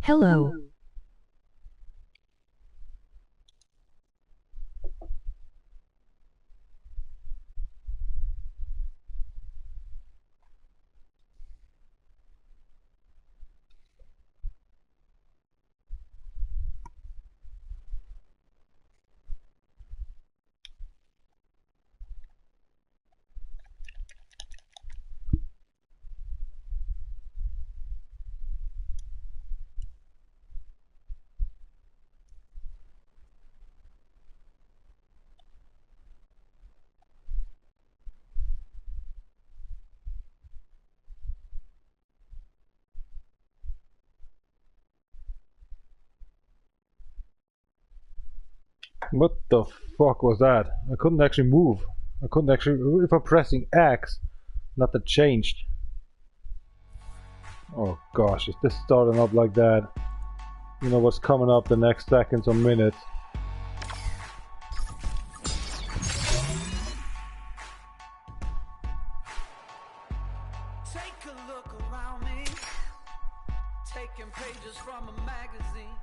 Hello. What the fuck was that? I couldn't actually move. I couldn't actually, if I'm pressing X, nothing changed. Oh gosh, is this starting up like that? You know what's coming up the next seconds or minutes. Take a look around me, taking pages from a magazine.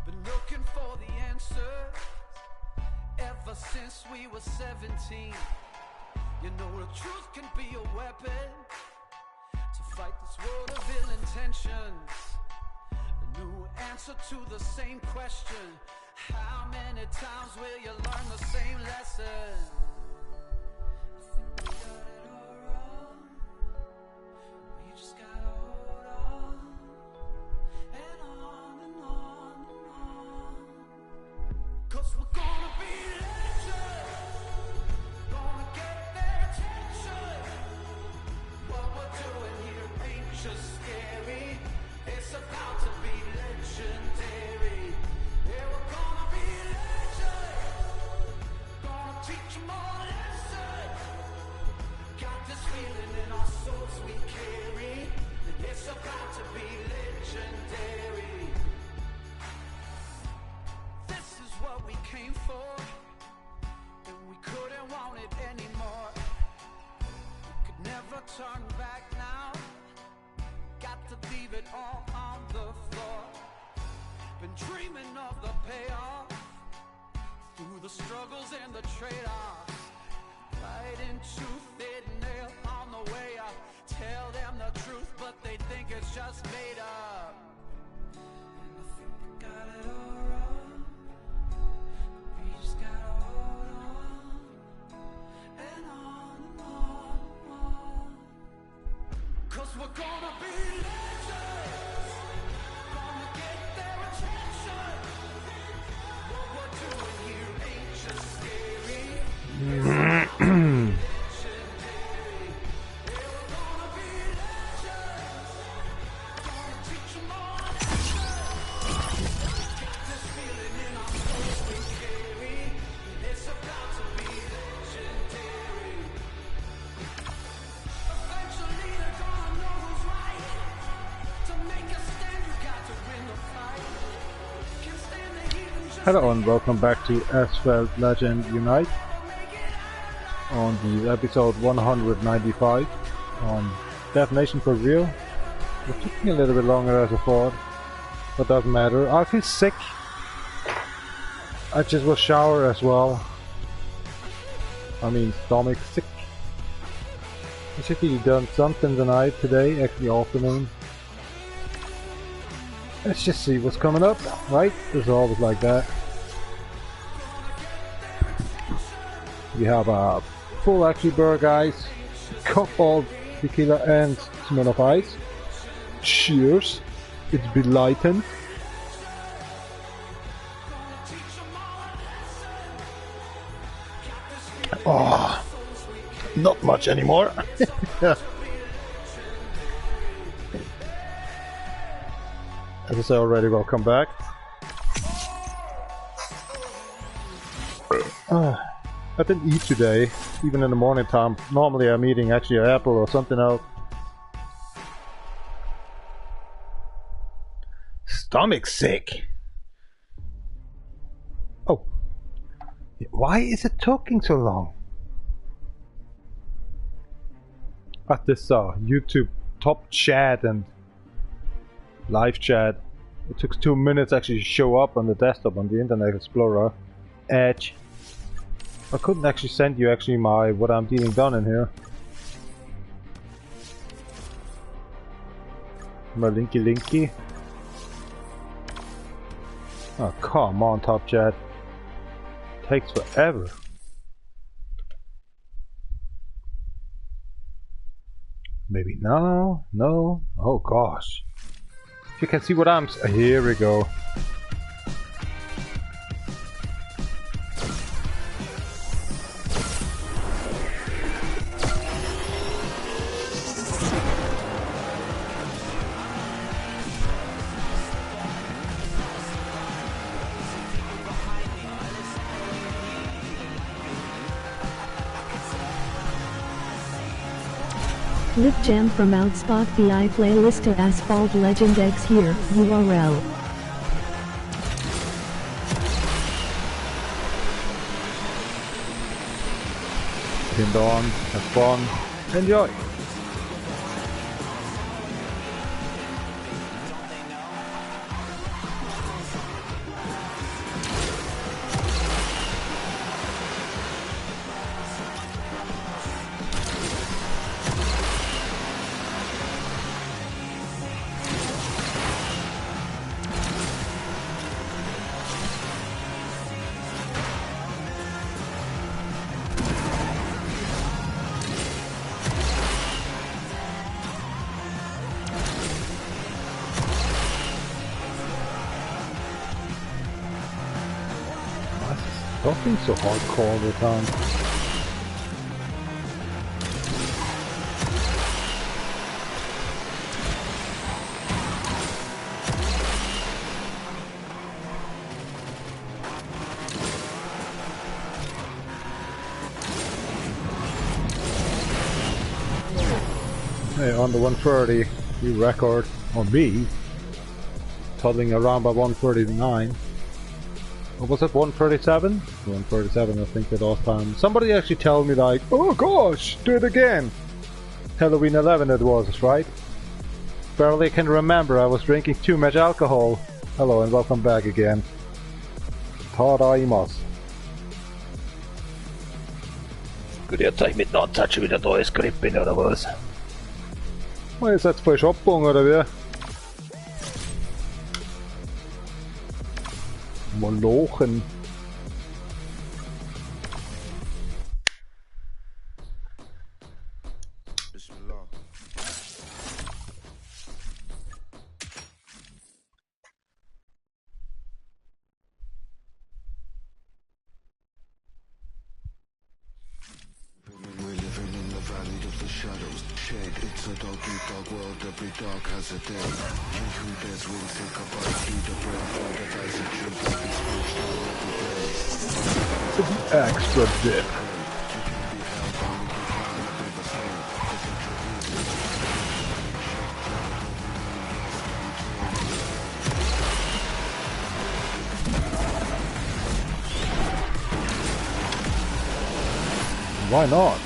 Been looking for the answers ever since we were 17. You know the truth can be a weapon to fight this world of ill intentions. A new answer to the same question. How many times will you learn the same lesson? I think we got it all wrong. We just gotta hold on and on and on and on. 'Cause we're gonna be legends, gonna get their attention. What we're doing here ain't just scary, it's about to be legendary. Yeah, we're gonna be legends, gonna teach them all a lesson. Got this feeling in our souls we carry, it's about to be legendary. This is what we came for, and we couldn't want it anymore. Could never turn back now, got to leave it all on the floor. Been dreaming of the payoff, through the struggles and the trade-offs. Fighting tooth and nail on the way up. Tell them the truth, but they think it's just made up. And I think they got it all wrong. We just gotta hold on and on and on and on. 'Cause we're gonna be legends, gonna get their attention. What we're doing here ain't just scary. Hello and welcome back to Asphalt Legend Unite on the episode 195 on Detonation for Real. It took me a little bit longer as I thought, but doesn't matter. I feel sick. I just will shower as well. I mean stomach sick. I should have done something tonight, today, actually afternoon. Let's just see what's coming up, right? It's always like that. We have a full actually burger, guys. Couple tequila and Smirnoff Ice. Cheers. It's Belighten. Oh, not much anymore. As I said already, welcome back. I didn't eat today, even in the morning time. Normally I'm eating actually an apple or something else. Stomach sick. Oh. Why is it talking so long? At this YouTube top chat and Live chat. It took 2 minutes actually to show up on the desktop on the Internet Explorer. Edge. I couldn't actually send you actually my what I'm dealing done in here. My linky. Oh come on, Top Chat. Takes forever. Maybe no. Oh gosh. If you can see what I'm... Here we go. Lip Jam from Outspot BI playlist to Asphalt Legend X here, URL. Pinned on, have fun, enjoy! Don't think so hardcore all the time. Hey, on the 130, new record on me, toddling around by 139. What was it, 137? 137, I think, the last time. Somebody actually told me, like, oh gosh, do it again! Halloween 11 it was, right? Barely can remember, I was drinking too much alcohol. Hello and welcome back again. Tadaimasu. Kyllä jotain mit någon touch wieder durchgrippen oder was? Vad är det för shopping eller vad? Molochen. Extra dip. Why not?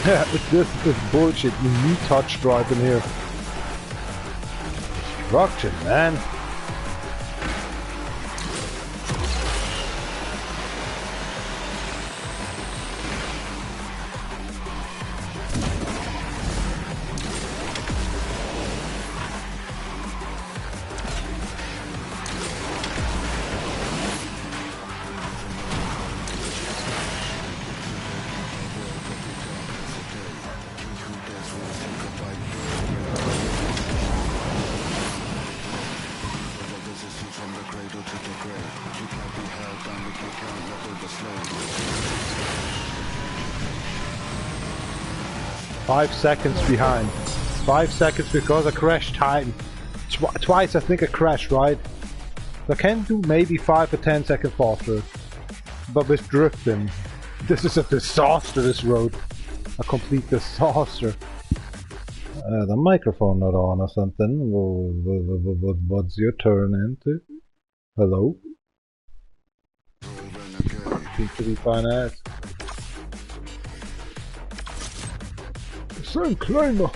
Yeah, this is bullshit. You need touch drive in here. Destruction, man. Five seconds behind. 5 seconds because I crashed time. Twice I think I crashed, right? So I can do maybe 5 or 10 seconds faster. But with drifting, this is a disaster, this road. A complete disaster. The microphone not on or something. What's your turn into? Hello? Seems to be fine as. Sam Climber!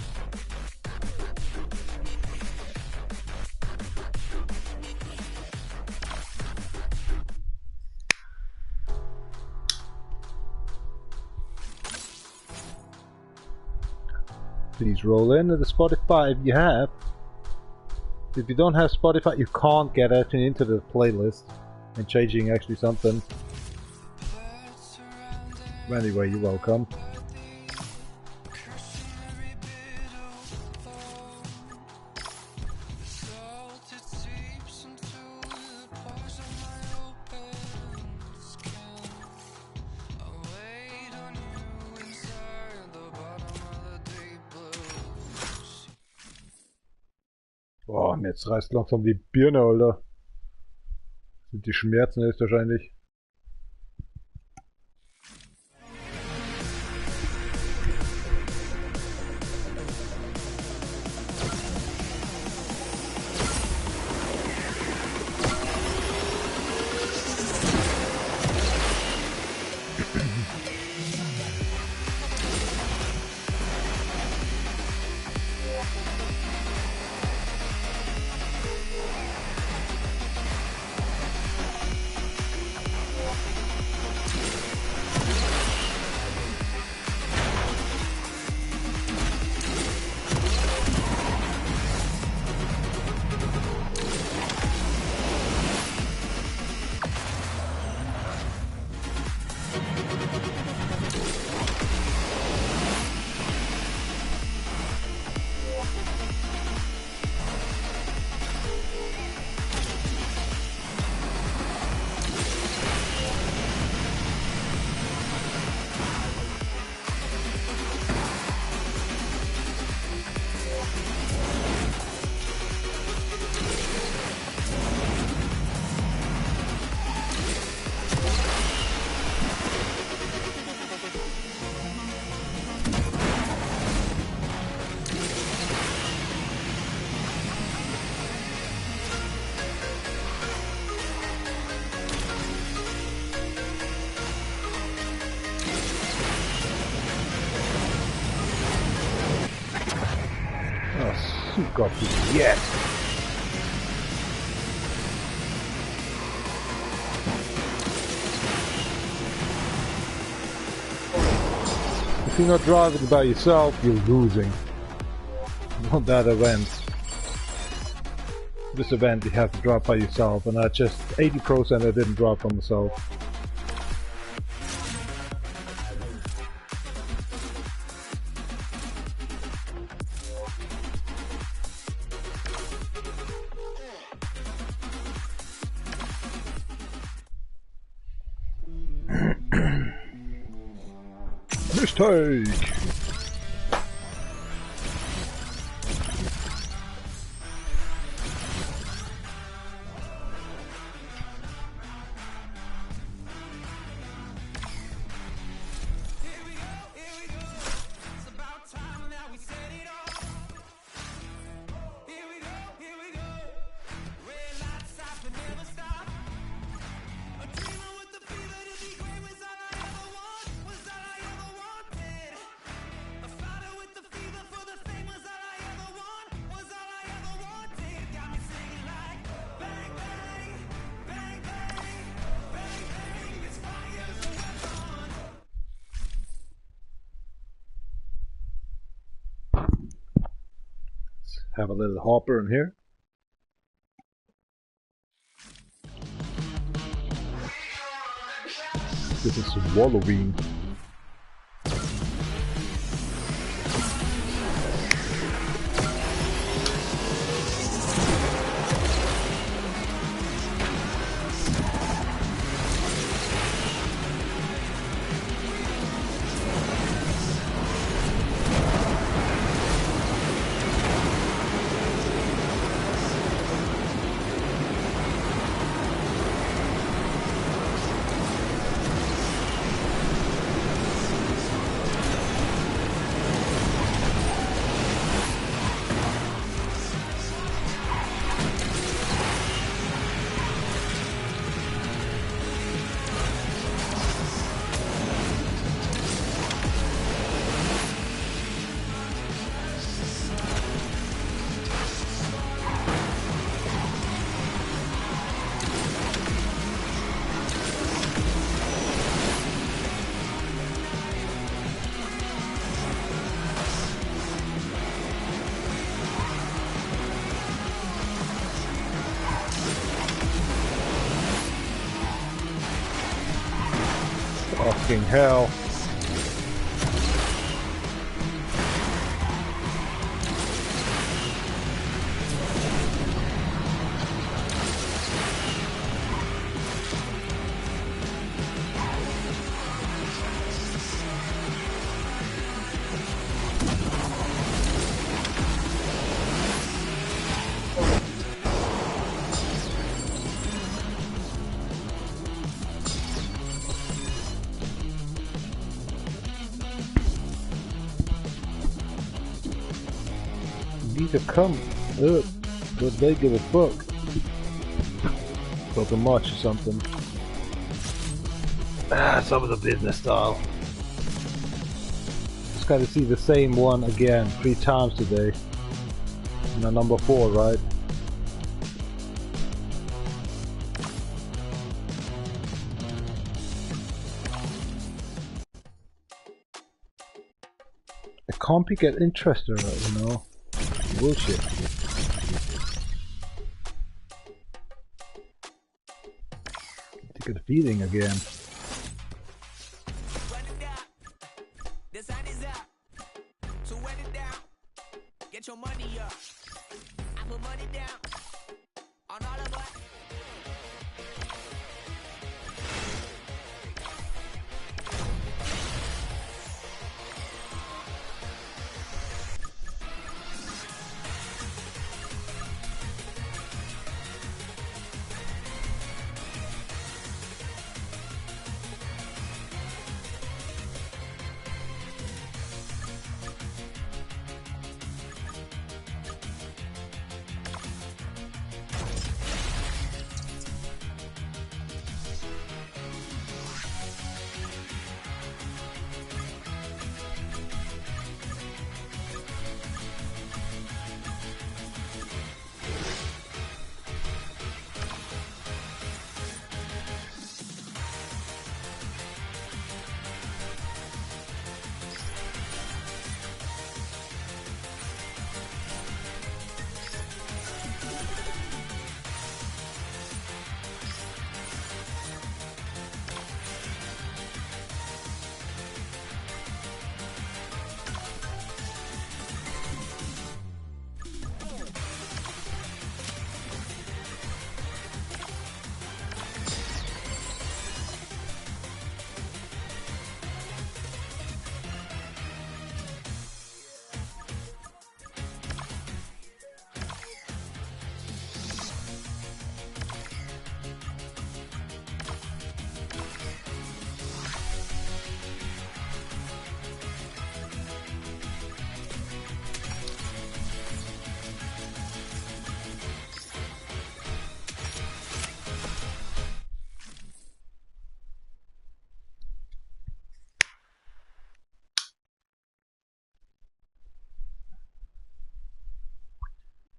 Please roll into the Spotify if you have. If you don't have Spotify, you can't get actually into the playlist and changing actually something. Anyway, you're welcome. Boah, mir jetzt reißt langsam die Birne, Alter. Sind die Schmerzen höchstwahrscheinlich. Got this yet. If you're not driving by yourself, you're losing. Not that event. This event you have to drive by yourself, and I just 80% I didn't drive by myself. Mistake! Have a little hopper in here. This is Halloween. Fucking hell. Need to come up, but they give a fuck. Talking much or something. Some of the business style. Just gotta see the same one again 3 times today. Now number 4, right? I can't be get interested, right, you know? Bullshit. To get feeling again. The sun is up. So wet it down. Get your money up. I put money down on all of us.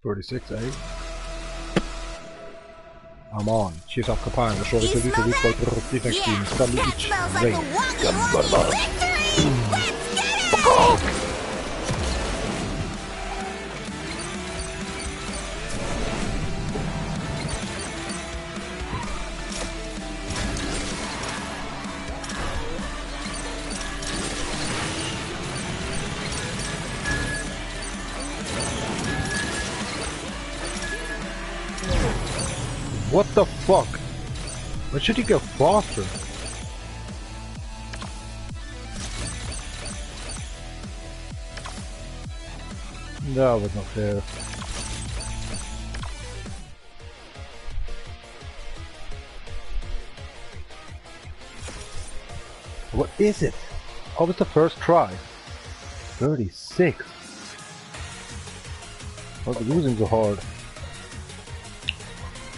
$36, eh? I'm on. She's occupying the shortest of the week by productive team. Stanley each rain. What the fuck? Why should he go faster? That was not fair. What is it? How was the first try? 36. Why are we losing so hard?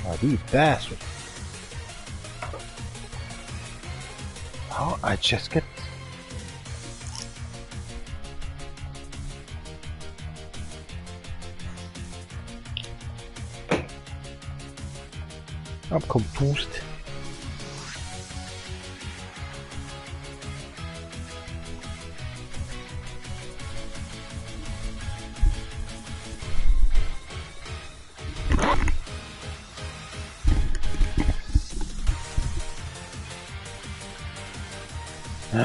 Ah, these bastards. How I just get... I'm confused. If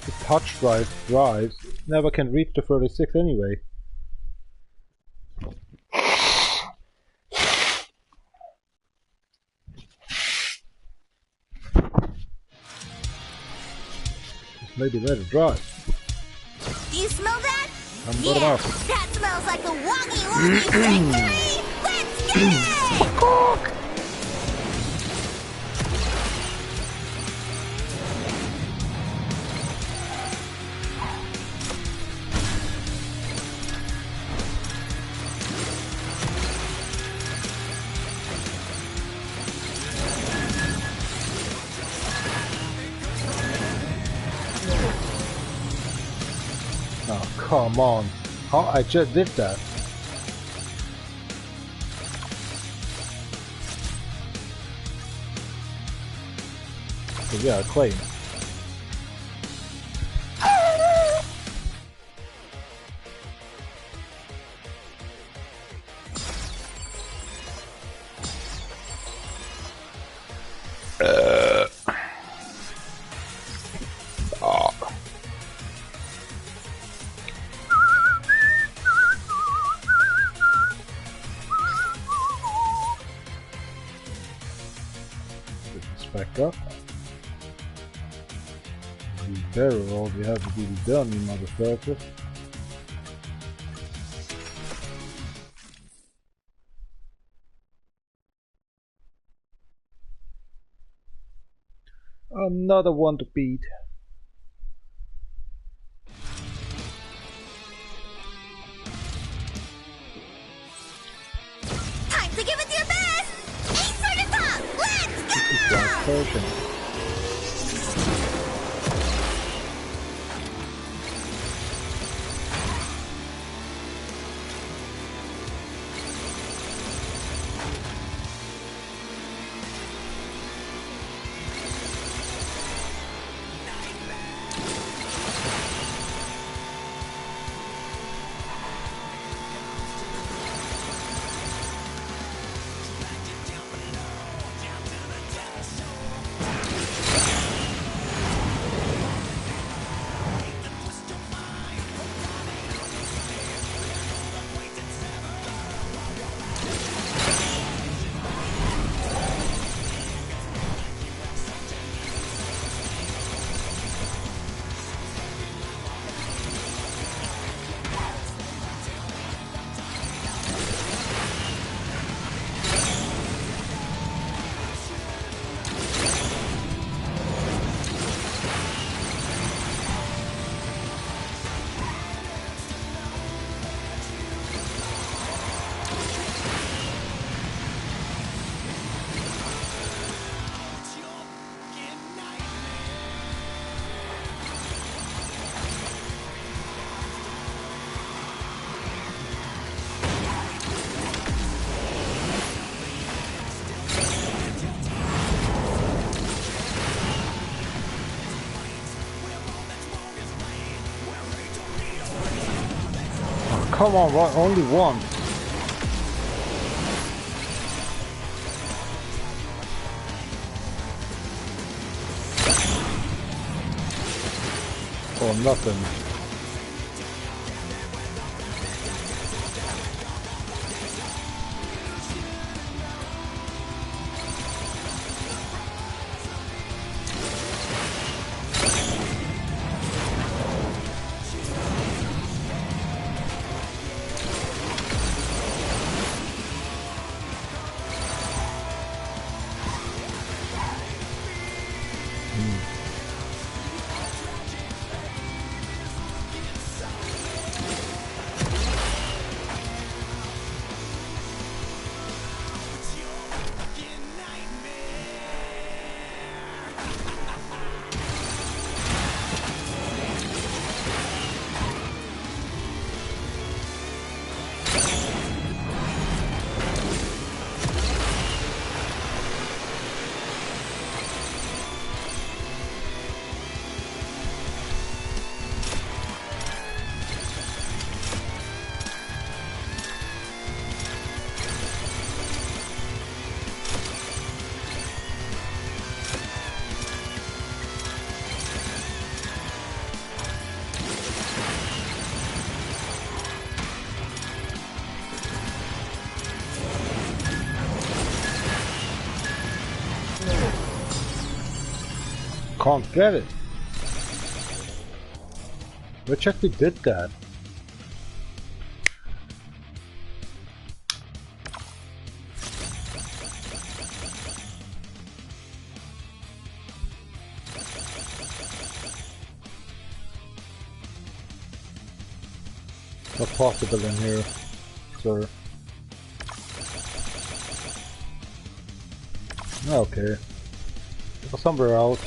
the touch drive drives, it never can reach the 36 anyway. Just maybe let it drive. Do you smell that? I'm good enough. That smells like the Wongy Wongy victory! Let's get it! Oh, come on. How I just did that. So yeah, claim. Back up. You better roll, you have to be done, you motherfucker. Another one to beat. Time to give it your best! Aim for the top! Let's go! Potion. Come on, only one. Or nothing. can't get it. Which actually did that. Not possible in here, sir. Okay. Go somewhere else.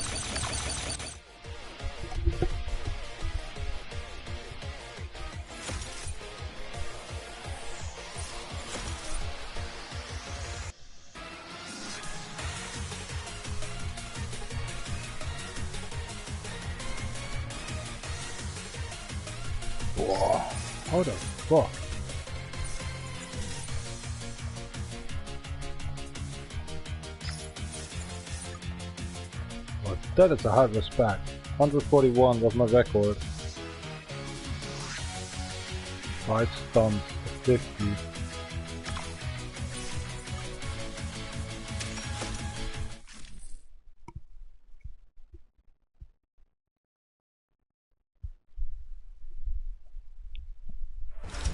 Whoa. How the fuck? Well, that is a hard respect. 141 was my record. 5 stumps, 50.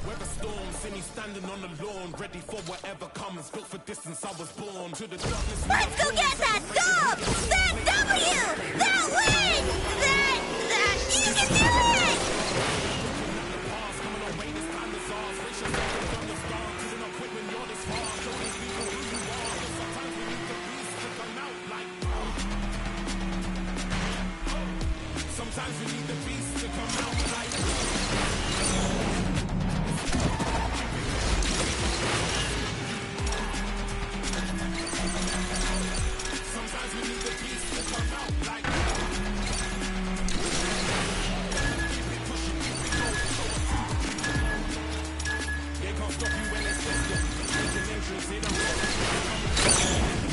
Weather storms, see me standing on the lawn, ready for whatever comes. Built for distance, I was born to the darkness. Let's go get that dog! That W! That win! That... You can do it! Sometimes we need the beast to come out like. Sometimes we need the beast to come out like. They can't stop you when it's tested. Make an entrance, they don't want it.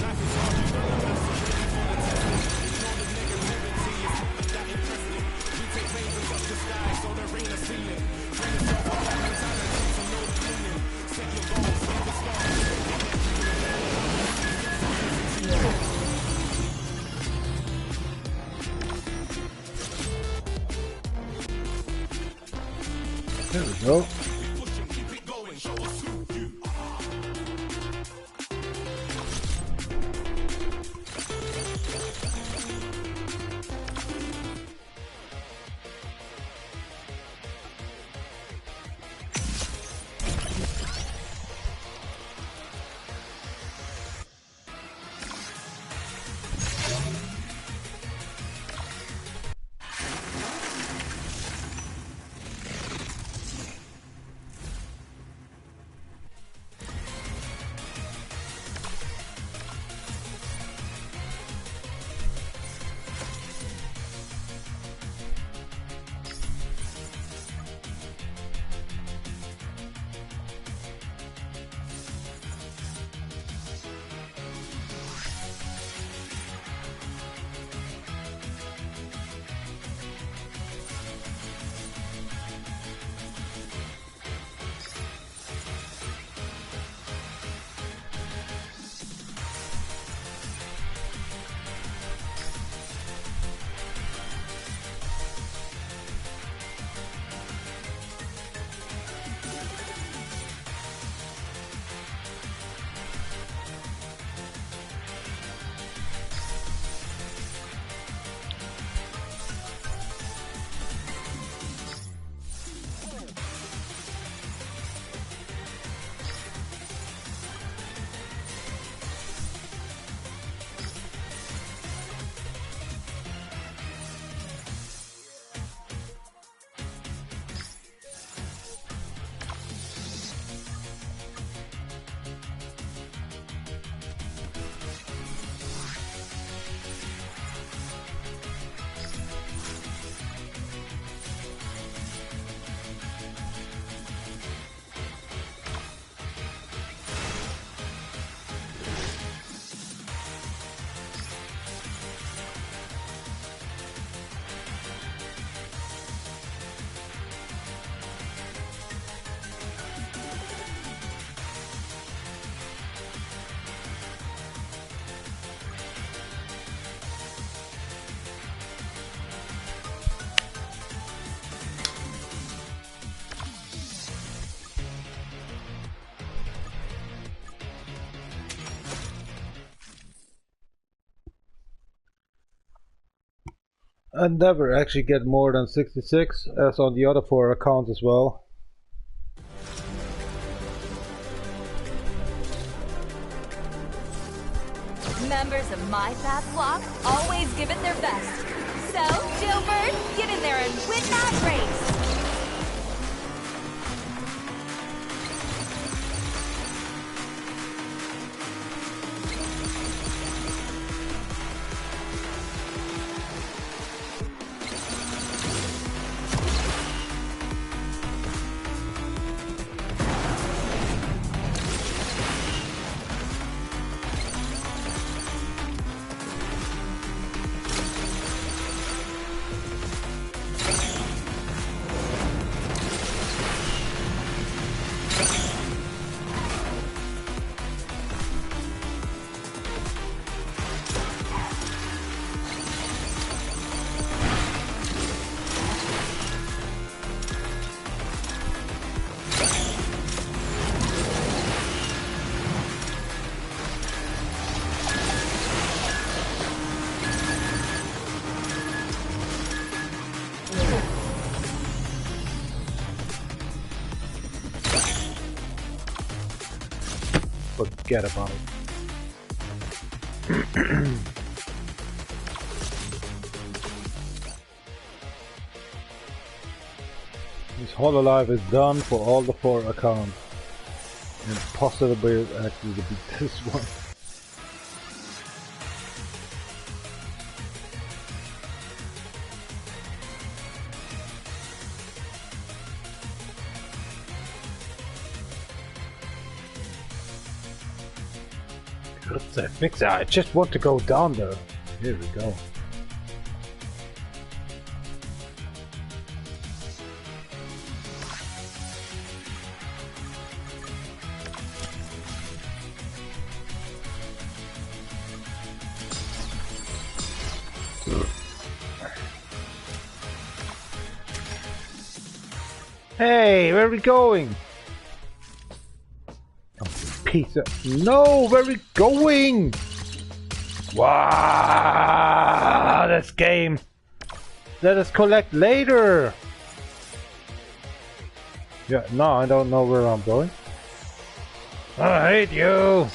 Life is hard, you don't know that's ready for the testing. Ignore the negativity, it's not that interesting. We take planes and touch the sky, so there ain't a ceiling. Train yourself up that mentality to know the meaning. Set your goals, make a start. There we go. Push and keep it going, show us who you are. and never actually get more than 66 as on the other 4 accounts as well. Members of my fat flock always give it their best. So, Jailbird, get in there and win that race! Forget about it. This Hololive is done for all the 4 accounts. And possibly actually to beat this one. What's that mixer? I just want to go down there. Here we go. Hey, where are we going? Pizza. No, where are we going? Wow, this game. Let us collect later. Yeah, no, I don't know where I'm going. I hate you.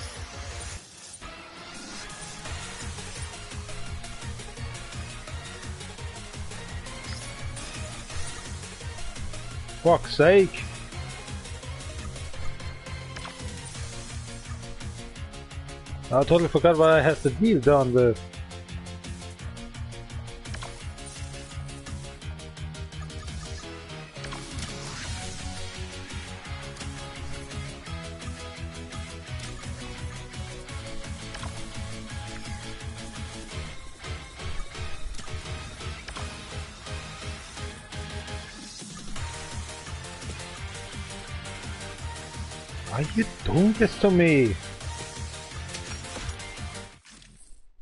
Fuck's sake. I totally forgot what I had to deal done with. Why are you doing this to me?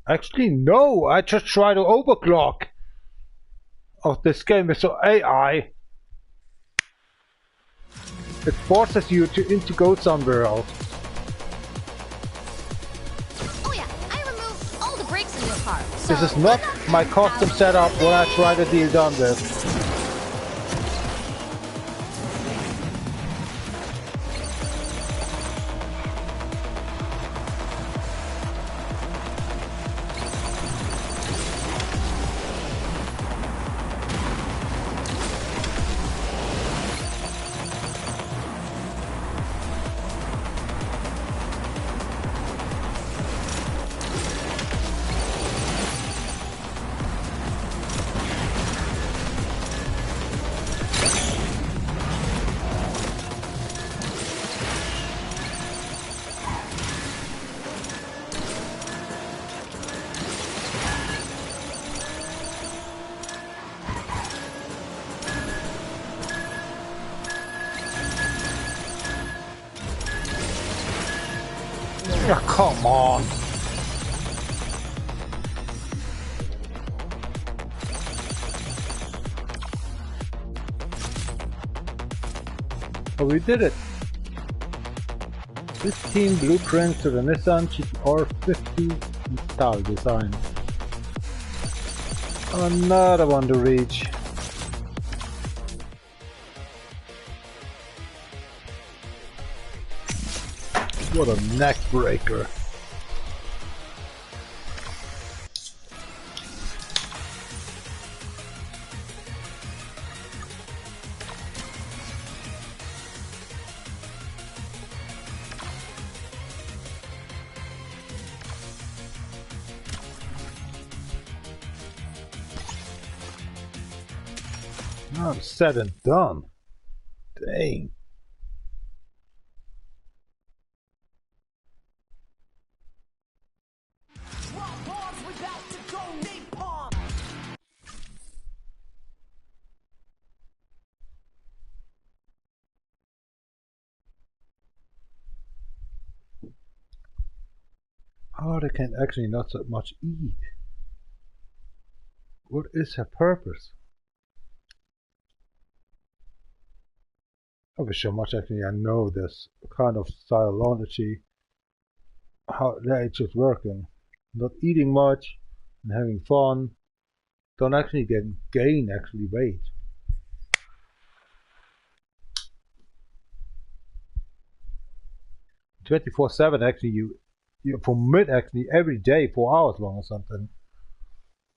Actually, no, I just tried to overclock. Oh, this game is so AI. It forces you to go somewhere else. Oh yeah, I removed all the brakes in your car. This is not my custom setup when I try to deal done with. Oh, come on. Oh, we did it. 15 blueprints to the Nissan GT-R 50 style design. Another one to reach. What a neck breaker. Now it's said and done. Dang. Oh, they can actually not so much eat. What is her purpose? I wish so much actually I know this kind of psychology, how it's just working. Not eating much and having fun. Don't actually gain actually weight. "24/7 actually you permit actually every day 4 hours long or something.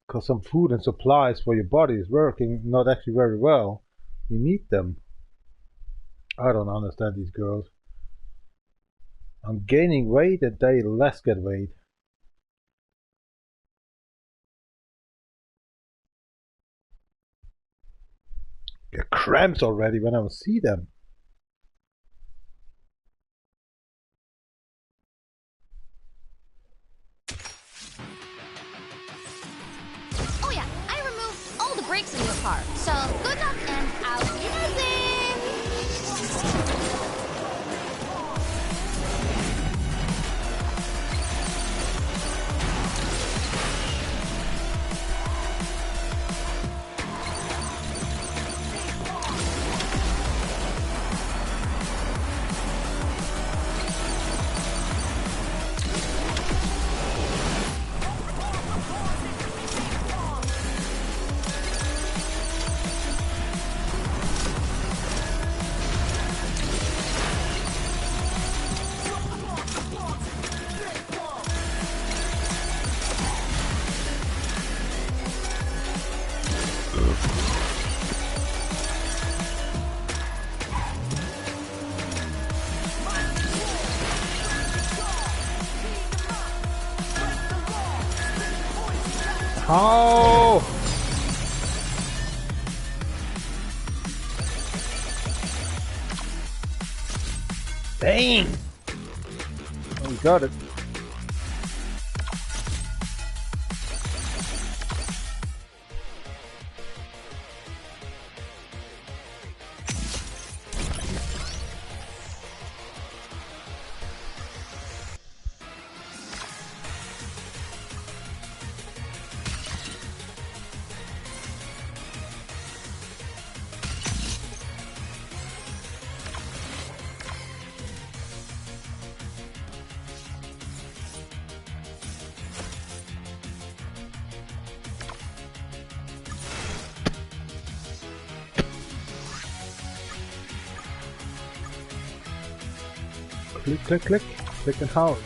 Because some food and supplies for your body is working not actually very well. You need them. I don't understand these girls. I'm gaining weight and they less get weight. Get cramps already when I see them. Oh yeah, I removed all the brakes in your car. So good luck and auf Wiedersehen. Oh! Dang! Oh, we got it. Click, click, click. Click and hold.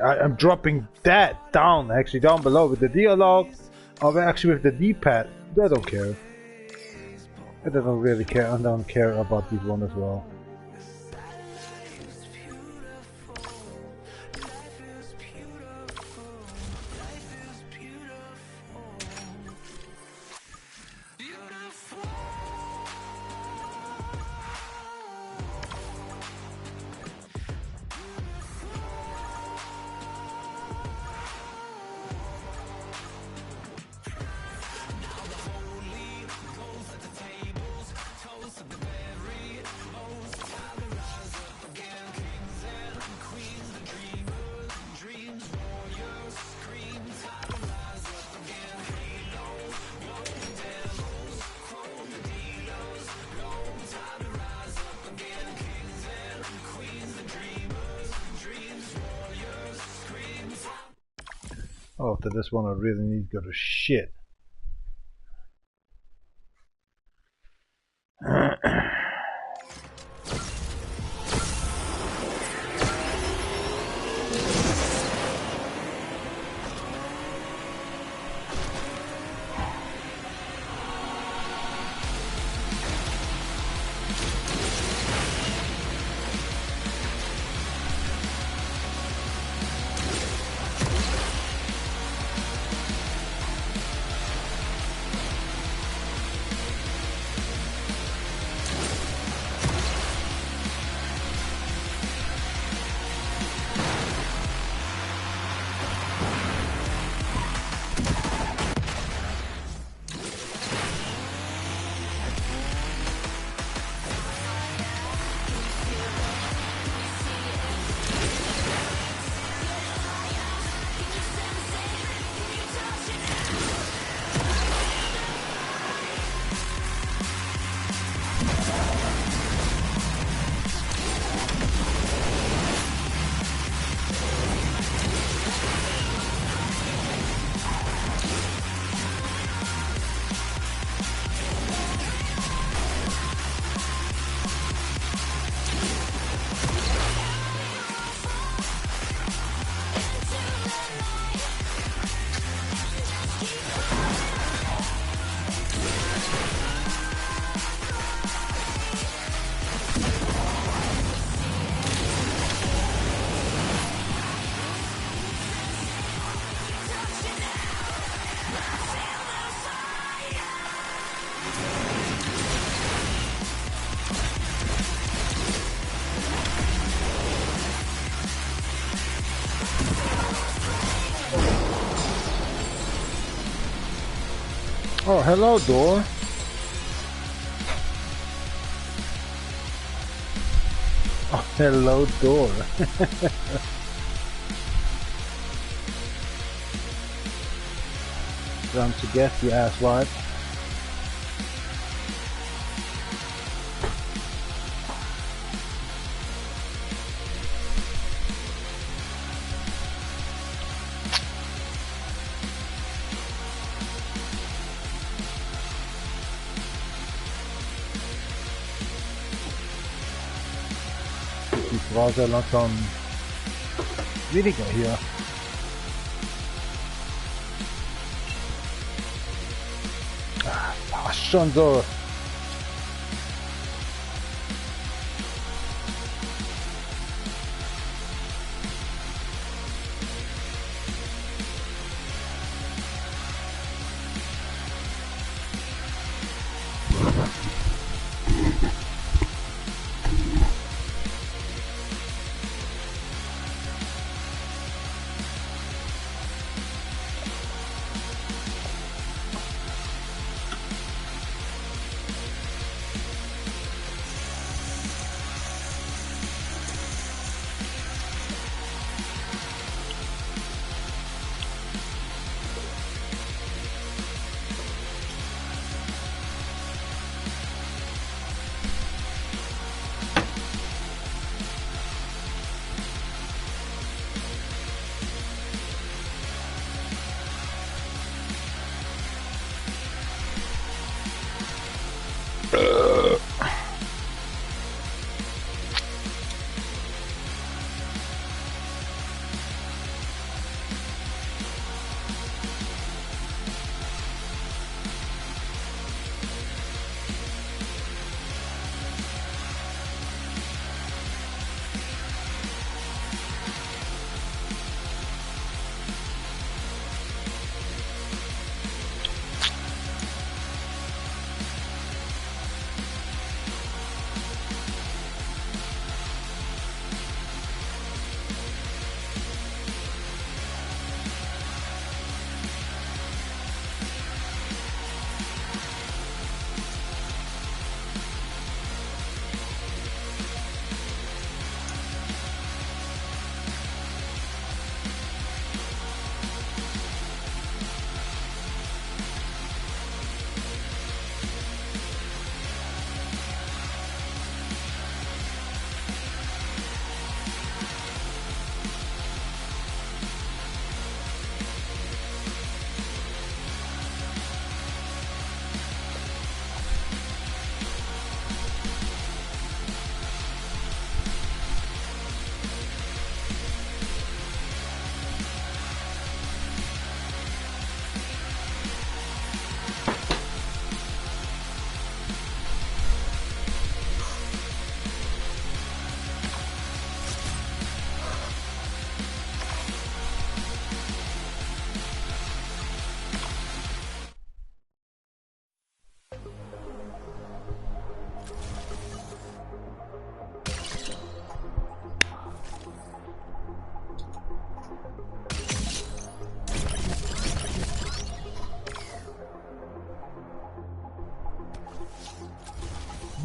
I'm dropping that down, actually, down below with the dialogue, or actually with the D-pad. I don't care. I don't really care. I don't care about this one as well. Oh, to this one I really need to go to shit. Oh, hello, door. Oh, hello, door. Time to get the asswipe. Die Brause langsam weniger hier. Ah, passt schon so.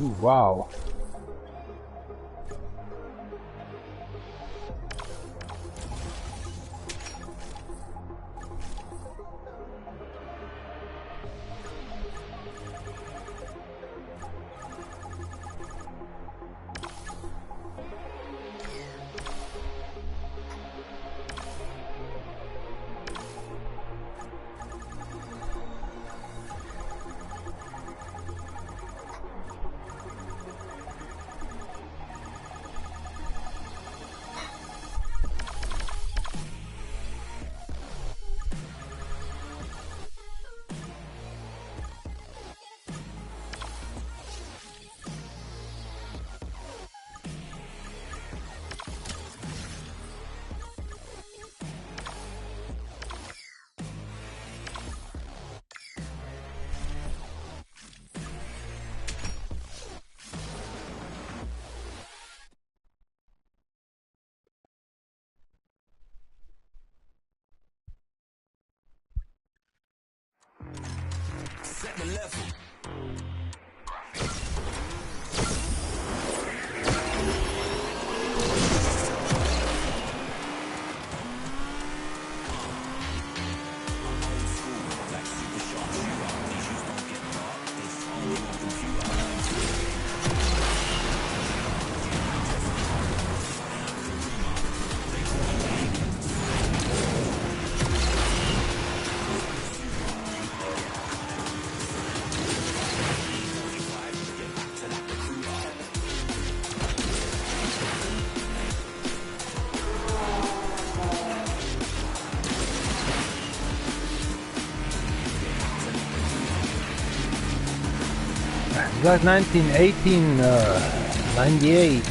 Ooh, wow. Set the level. Like 1918, 98.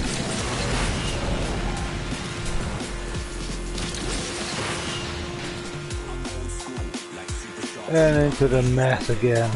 And into the mess again.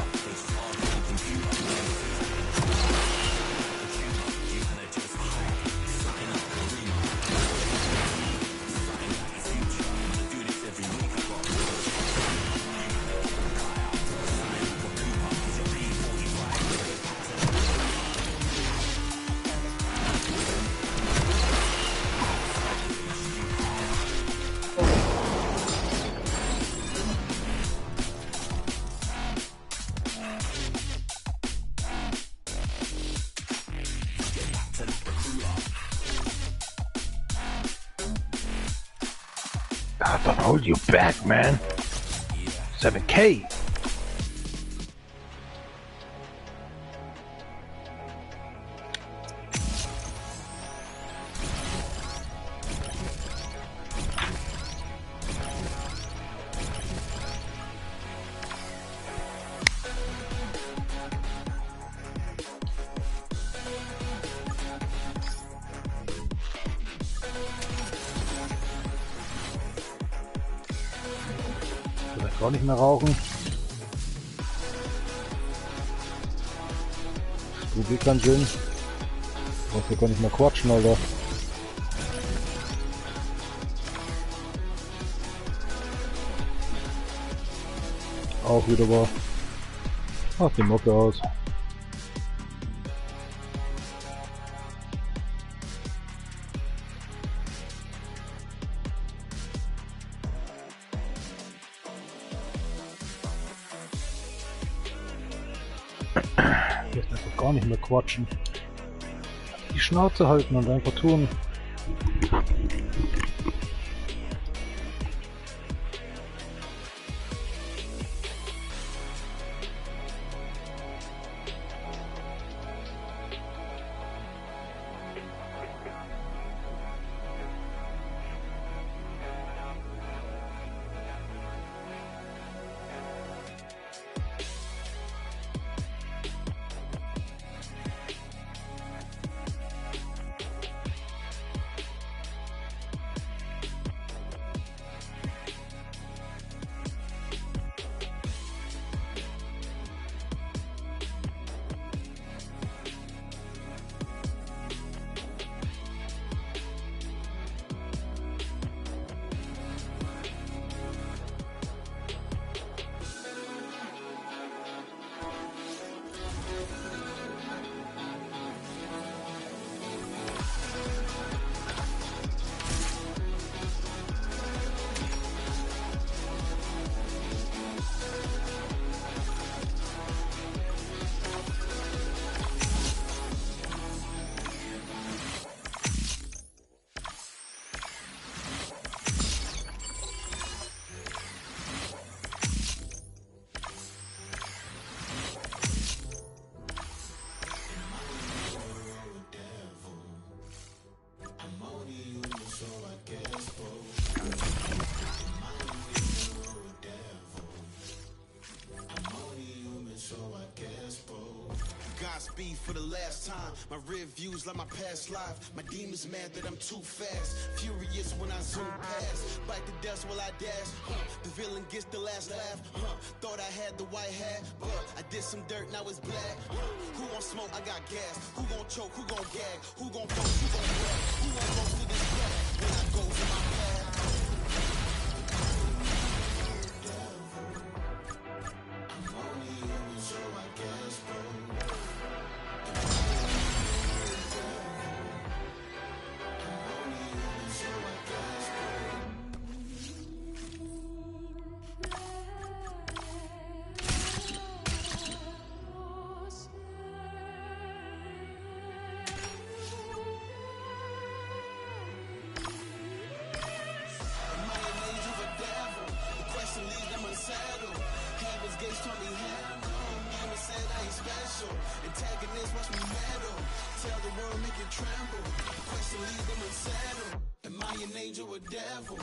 God, don't hold you back, man. 7K. Vielleicht auch nicht mehr rauchen. Tut eh keinen Sinn. Brauchst ja gar nicht mehr quatschen, Alter. Auch wieder wahr. Mach die Mucke aus. Jetzt einfach gar nicht mehr quatschen. Die Schnauze halten und einfach tun. pastime. My rear views like my past life. My demons mad that I'm too fast. Furious when I zoom past. Bite the dust while I dash. The villain gets the last laugh. Thought I had the white hat, but I did some dirt, now it's black. Who gon' smoke? I got gas. Who gon' choke? Who gon' gag? Who gon' poke? Who gon' brag? Who gon' go to this back when I go to my path? I'm only human, so I guess, bro. Antagonist, watch me meddle. Tell the world, make it tremble. Question, leave them unsettled. Am I an angel or devil?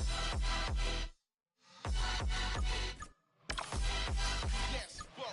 Yes, whoa.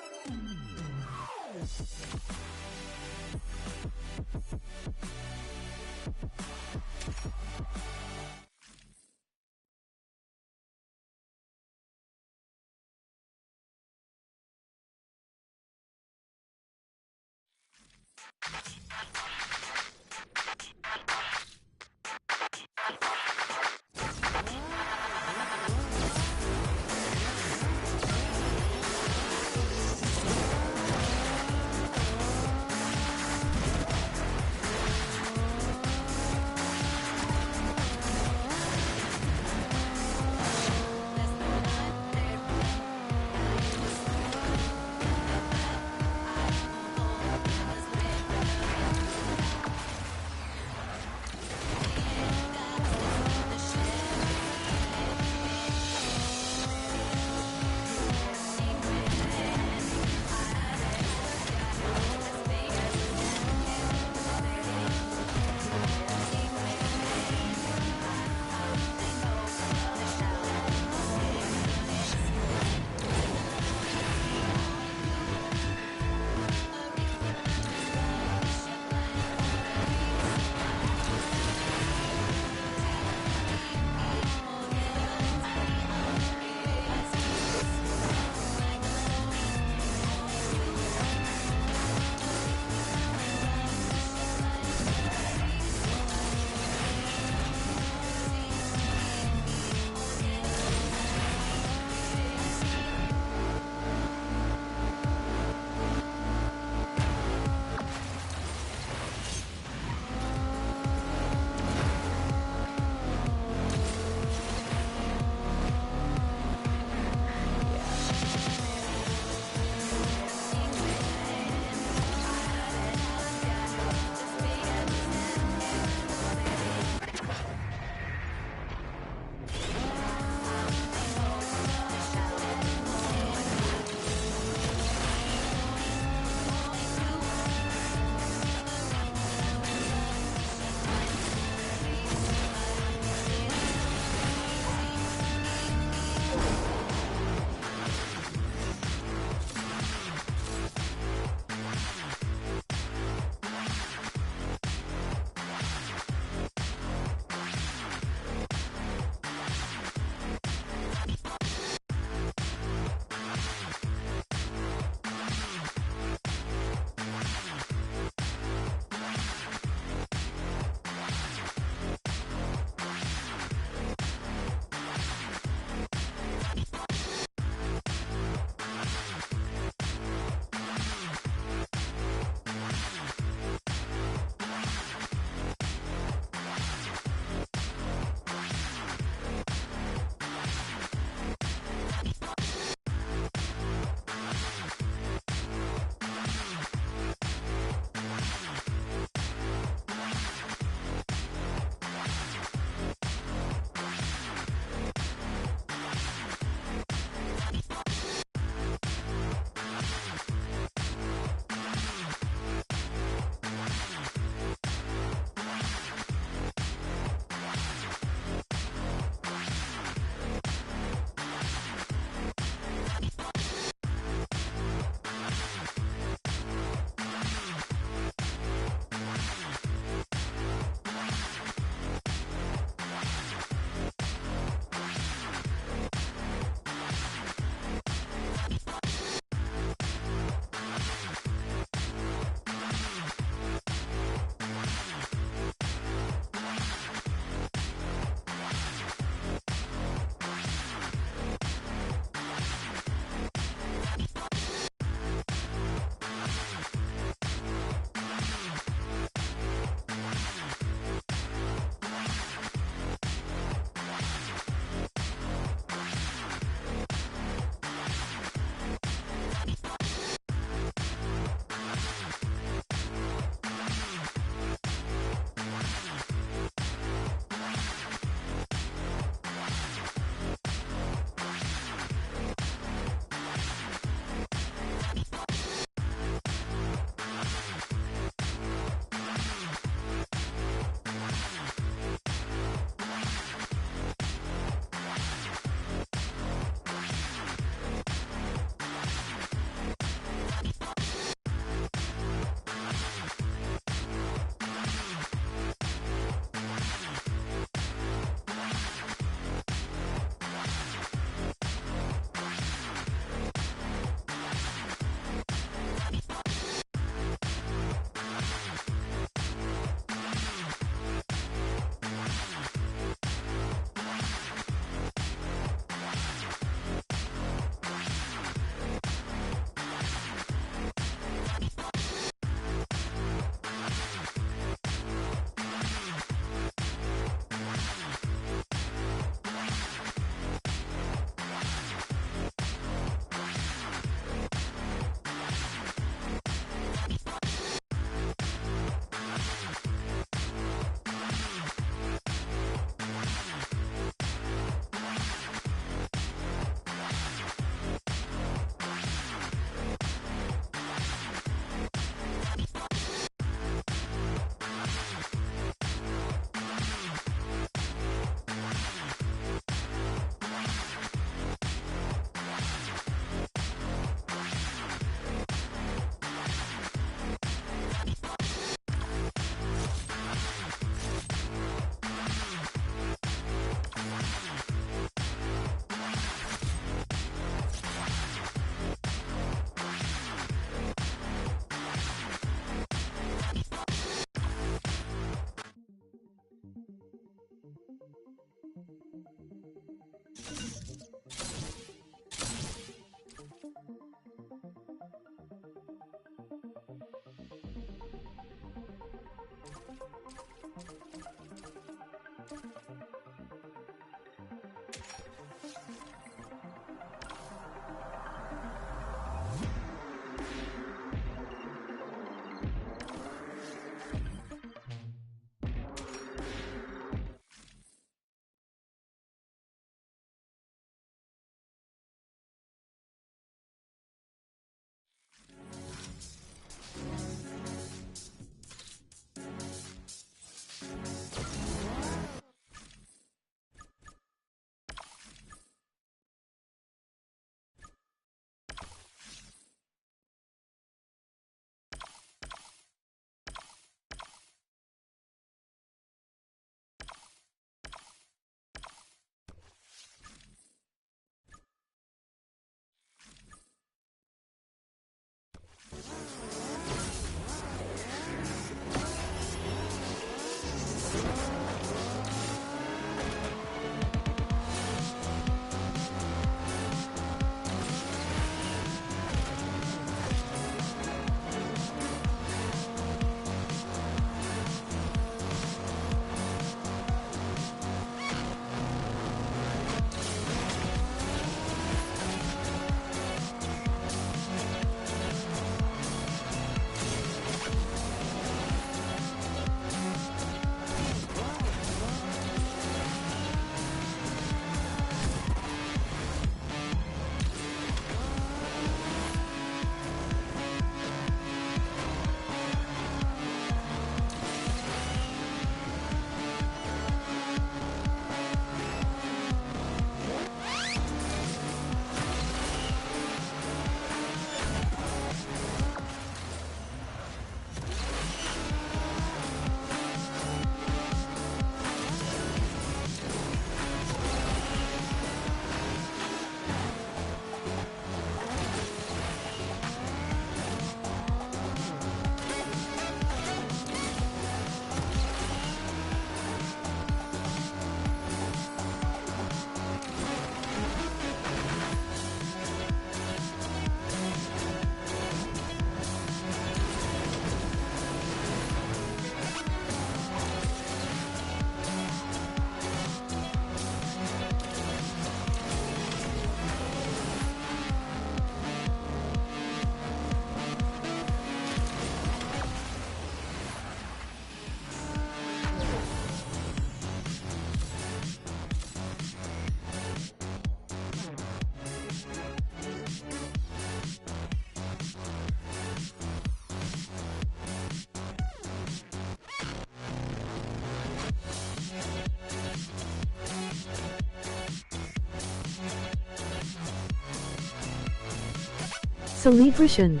Celebration.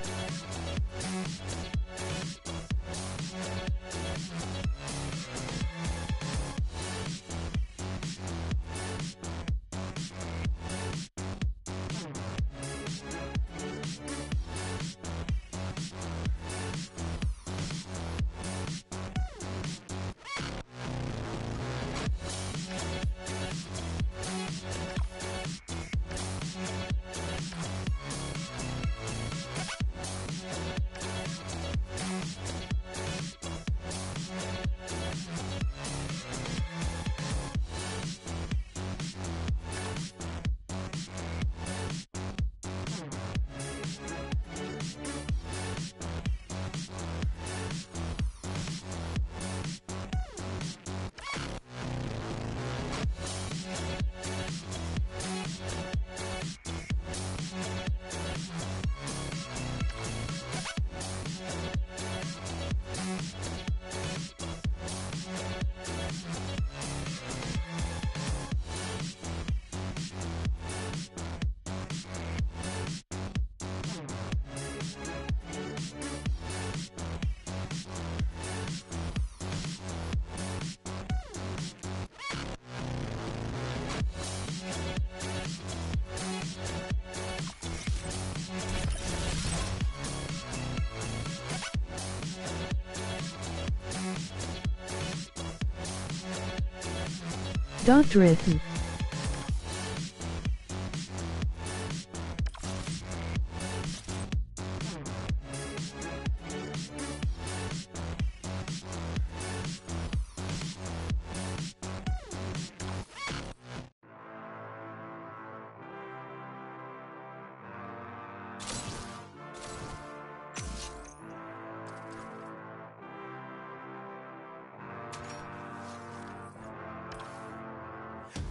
Doctrine.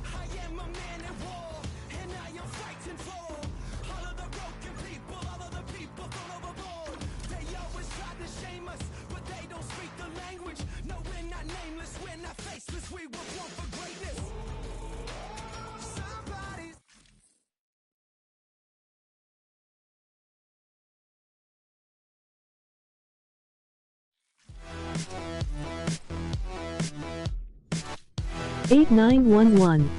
I am a man at war, and I am fighting for all of the broken people, all of the people thrown overboard. They always try to shame us, but they don't speak the language. No, we're not nameless, we're not faceless, we were born for greatness. Somebody's 8911.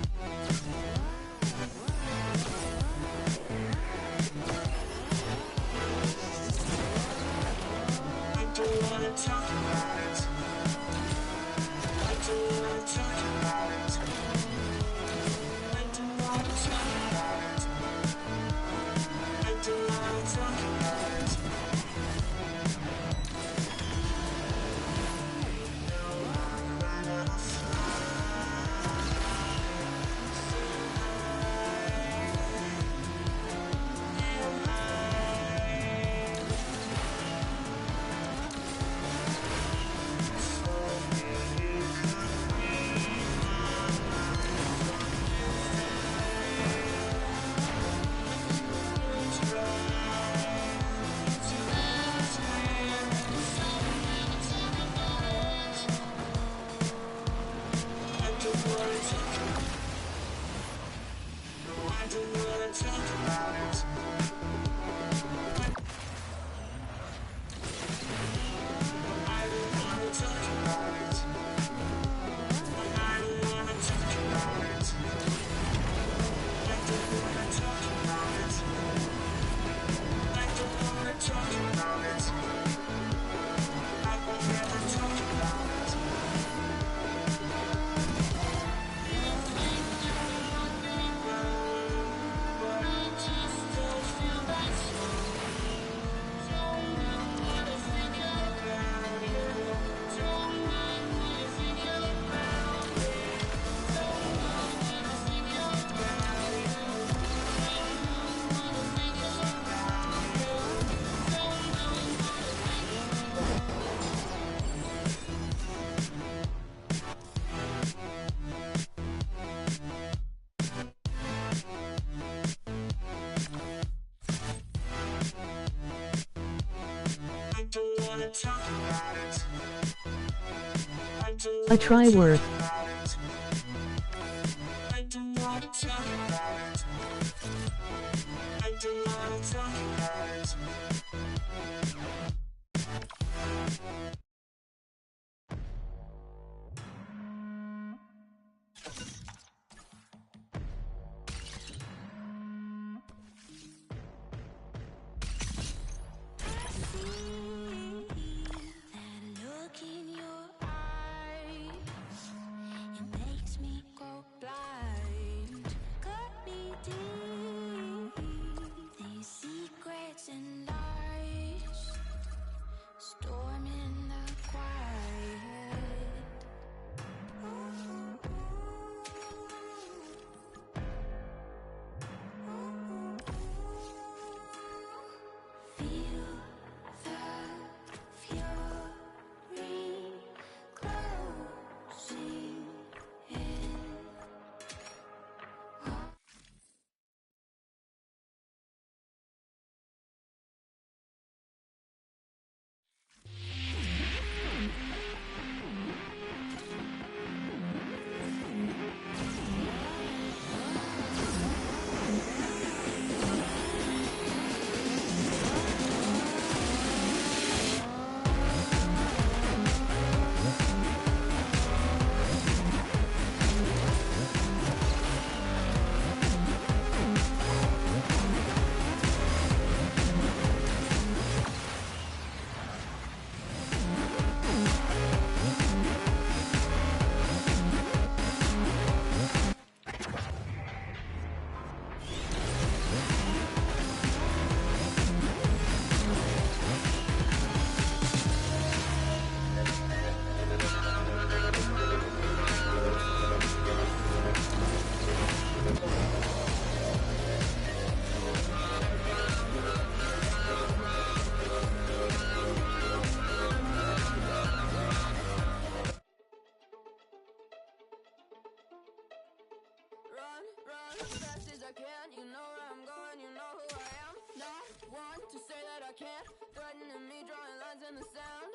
A try worth. Look in your eyes, it makes me go blind. Cut me deep, these secrets and lies, storming the quiet. Feel the fury closing in. Run as fast as I can. You know where I'm going, you know who I am. Not one to say that I can't. Threatening me, drawing lines in the sand.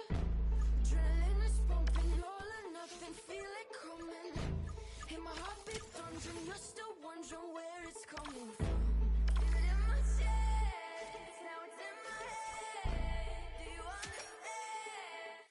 Adrenaline is pumping, all or nothing, feel it coming. Hear my heartbeat thundering, you're still wondering where it's coming from. Feel it in my chest, now it's in my head. Do you understand?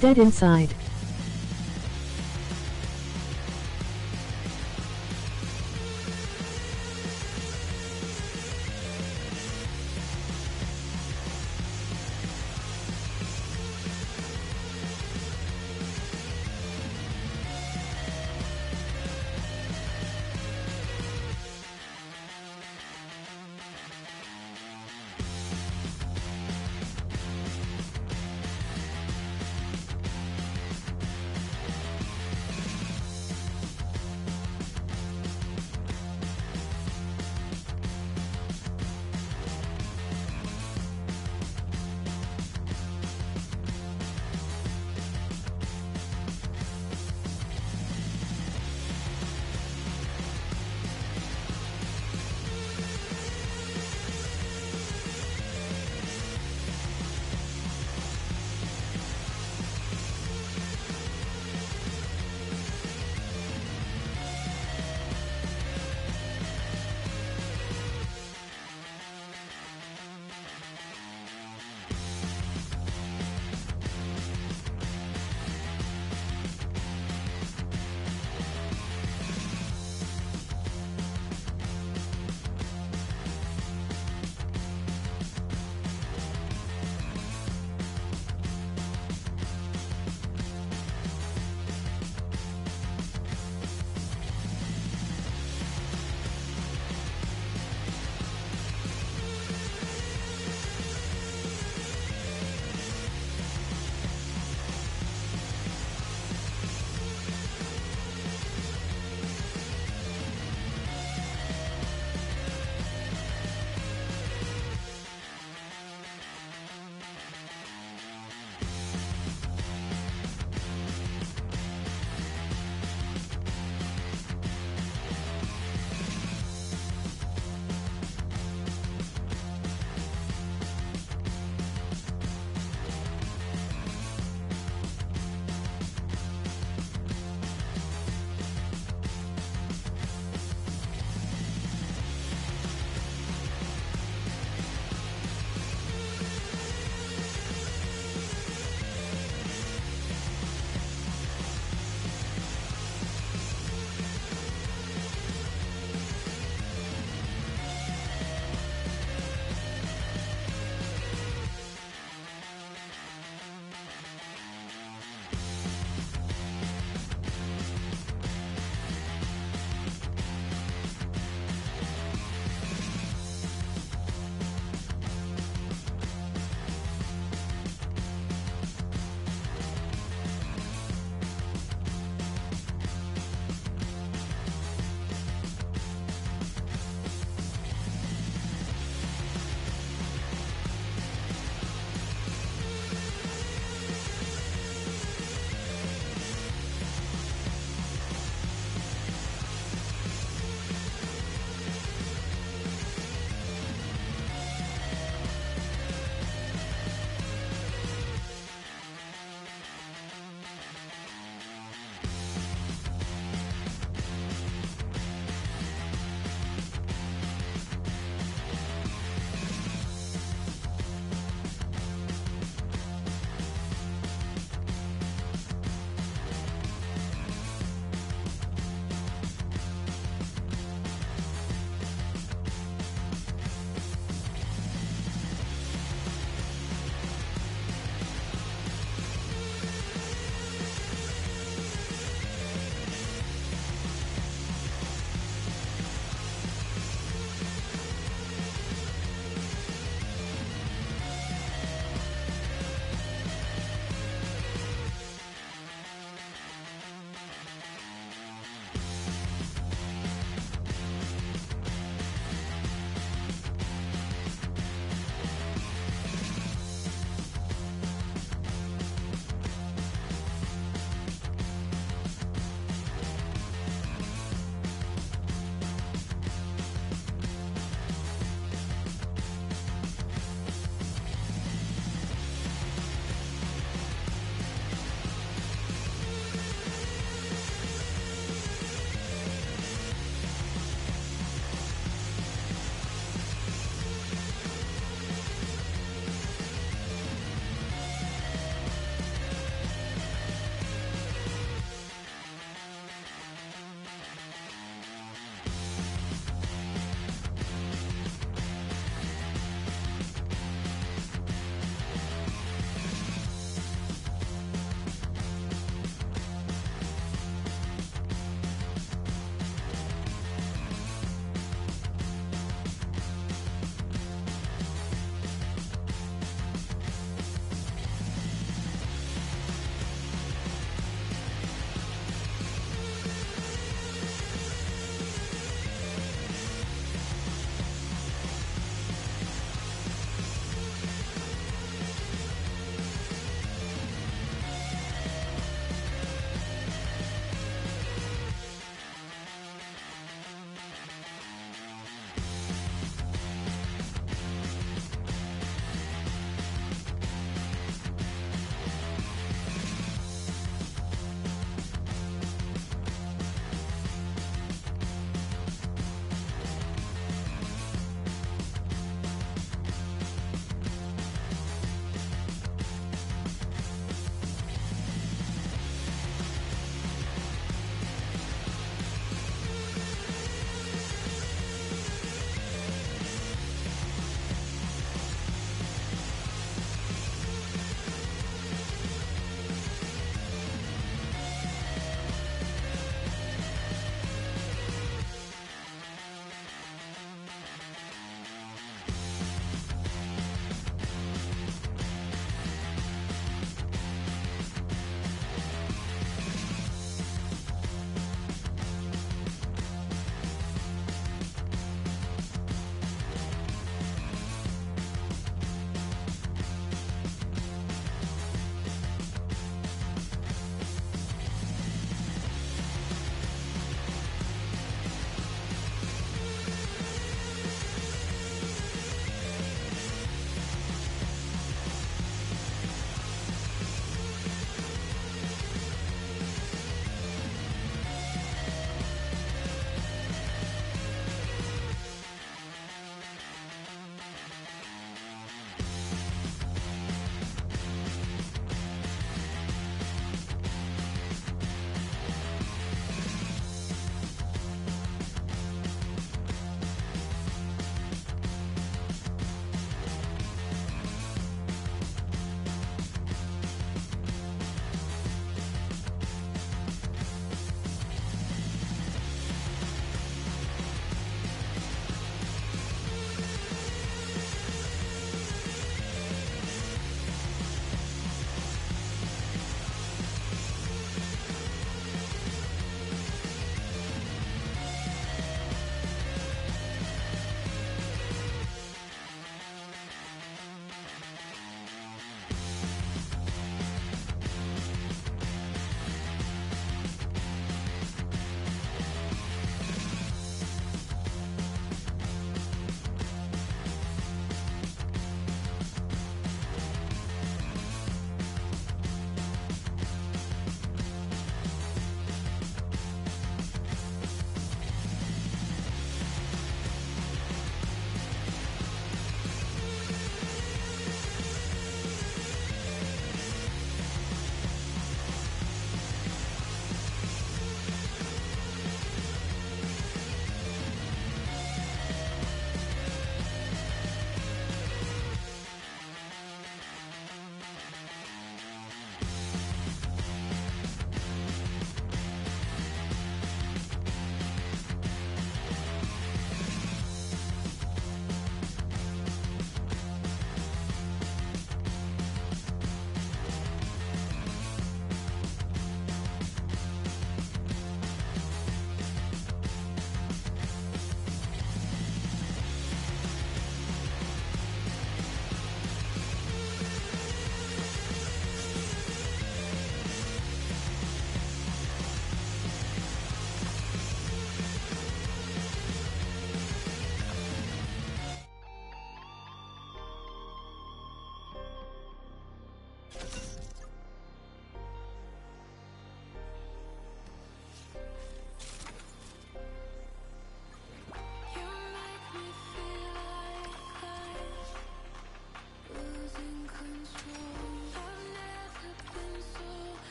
Dead inside.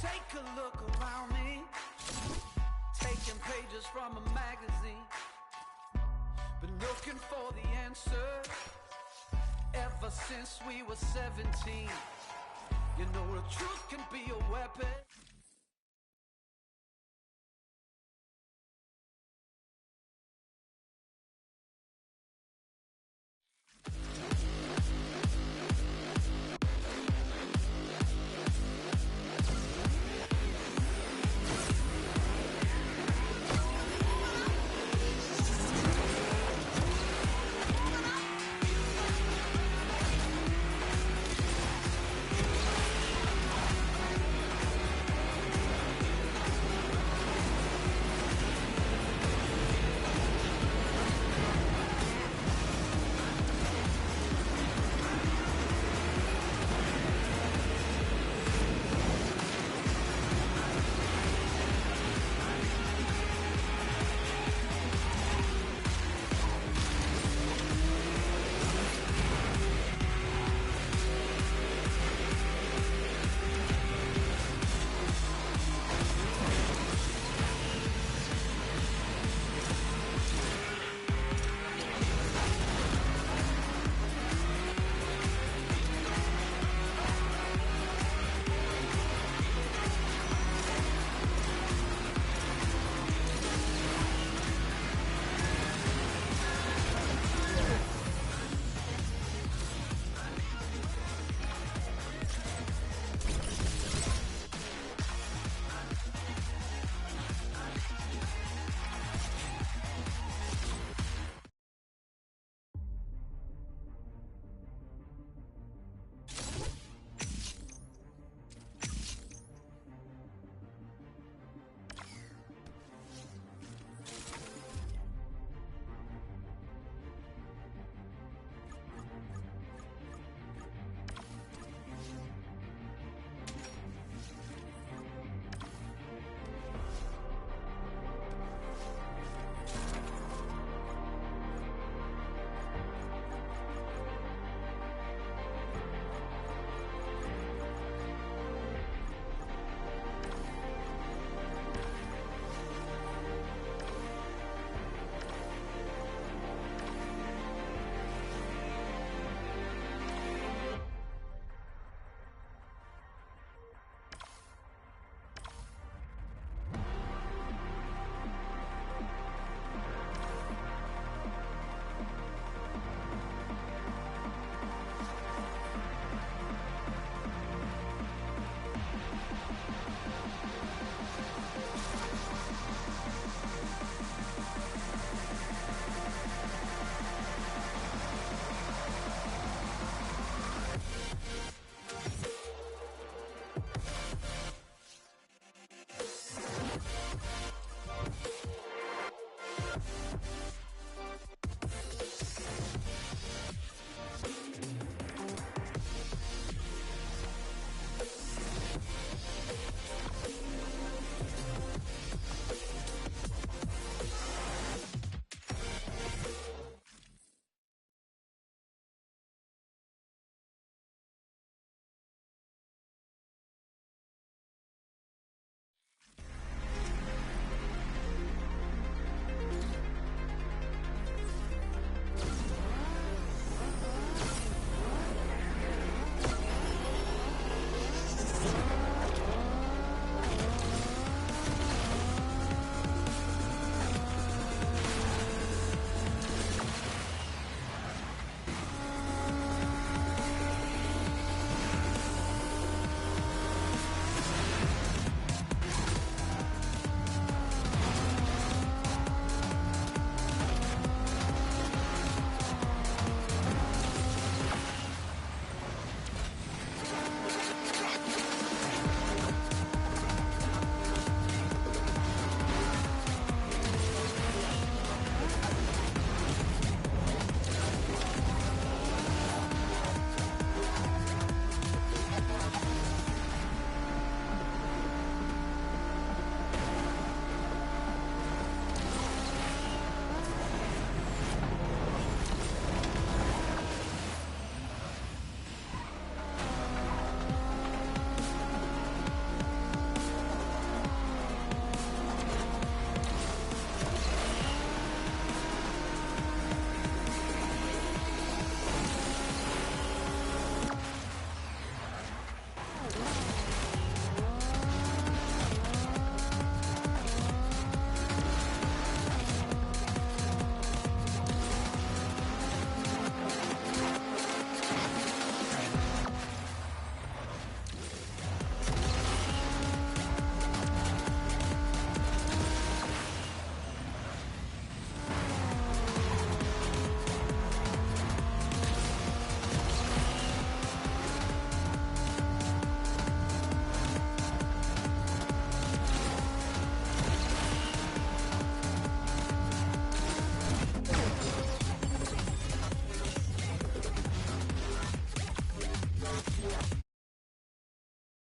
Take a look around me, taking pages from a magazine. Been looking for the answer ever since we were 17. You know the truth can be a weapon.